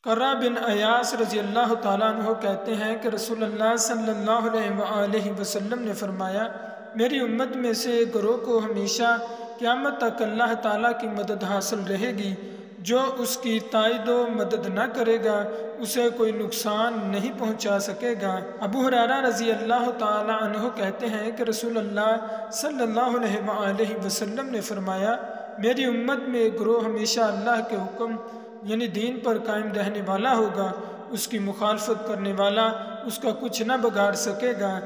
قرہ بن ایاس رضی اللہ تعالیٰ عنہ کہتے ہیں کہ رسول اللہ صلی اللہ علیہ وآلہ وسلم نے فرمایا، میری امت میں سے ایک گروہ کو ہمیشہ قیامت تک اللہ تعالیٰ کی مدد حاصل رہے گی۔ جو اس کی تائید و مدد نہ کرے گا اسے کوئی نقصان نہیں پہنچا سکے گا۔ ابو ہریرہ رضی اللہ تعالیٰ عنہ کہتے ہیں کہ رسول اللہ صلی اللہ علیہ وآلہ وسلم نے فرمایا، میری امت میں ایک گروہ ہمیشہ اللہ کے حکم یعنی دین پر قائم رہنے والا ہوگا، اس کی مخالفت کرنے والا اس کا کچھ نہ بگاڑ سکے گا۔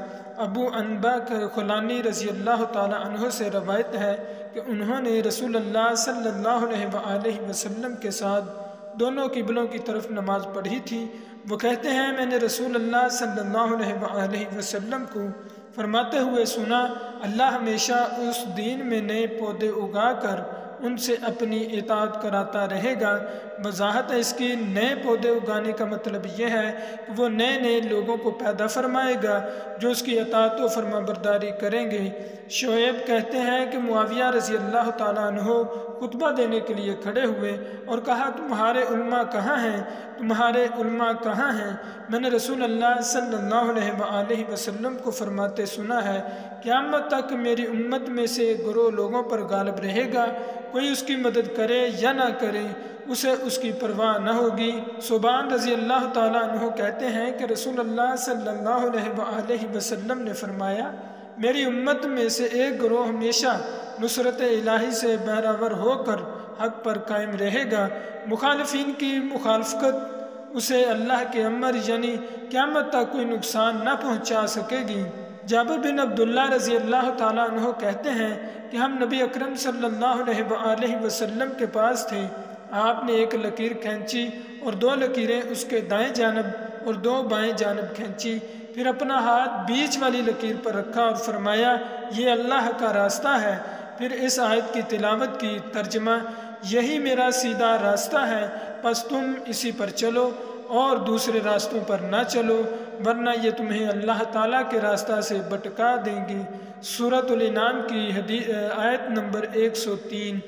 ابو انبا خولانی رضی اللہ تعالیٰ عنہ سے روایت ہے کہ انہوں نے رسول اللہ صلی اللہ علیہ وآلہ وسلم کے ساتھ دونوں قبلوں کی طرف نماز پڑھی تھی۔ وہ کہتے ہیں، میں نے رسول اللہ صلی اللہ علیہ وآلہ وسلم کو فرماتے ہوئے سنا، اللہ ہمیشہ اس دین میں نئے پودے اگا کر ان سے اپنی اطاعت کراتا رہے گا۔ وضاحت ہے اس کی، نئے پودے اگانے کا مطلب یہ ہے کہ وہ نئے نئے لوگوں کو پیدا فرمائے گا جو اس کی اطاعت و فرما برداری کریں گے۔ شعیب کہتے ہیں کہ معاویہ رضی اللہ تعالیٰ عنہ خطبہ دینے کے لیے کھڑے ہوئے اور کہا، تمہارے علماء کہاں ہیں؟ تمہارے علماء کہاں ہیں؟ میں نے رسول اللہ صلی اللہ علیہ وآلہ وسلم کو فرماتے سنا ہے، قیامت تک میری امت میں سے ایک گروہ لوگوں پر غالب رہے گا، کوئی اس کی مدد کرے یا نہ کرے اسے اس کی پرواہ نہ ہوگی۔ صوبان رضی اللہ تعالیٰ عنہ کہتے ہیں کہ رسول اللہ صلی اللہ علیہ وآلہ وسلم نے فرمایا، میری امت میں سے ایک گروہ ہمیشہ نصرت الہی سے بہرہ ہو کر حق پر قائم رہے گا، مخالفین کی مخالفت اسے اللہ کے امر یعنی قیامت تک کوئی نقصان نہ پہنچا سکے گی۔ جابر بن عبداللہ رضی اللہ تعالیٰ عنہ کہتے ہیں کہ ہم نبی اکرم صلی اللہ علیہ وآلہ وسلم کے پاس تھے، آپ نے ایک لکیر کھینچی اور دو لکیریں اس کے دائیں جانب اور دو بائیں جانب کھینچی، پھر اپنا ہاتھ بیچ والی لکیر پر رکھا اور فرمایا، یہ اللہ کا راستہ ہے۔ پھر اس آیت کی تلاوت کی۔ ترجمہ، یہی میرا سیدھا راستہ ہے، پس تم اسی پر چلو اور دوسرے راستوں پر نہ چلو، ورنہ یہ تمہیں اللہ تعالیٰ کے راستہ سے بھٹکا دیں گی۔ سورۃ الانعام کی آیت نمبر 103۔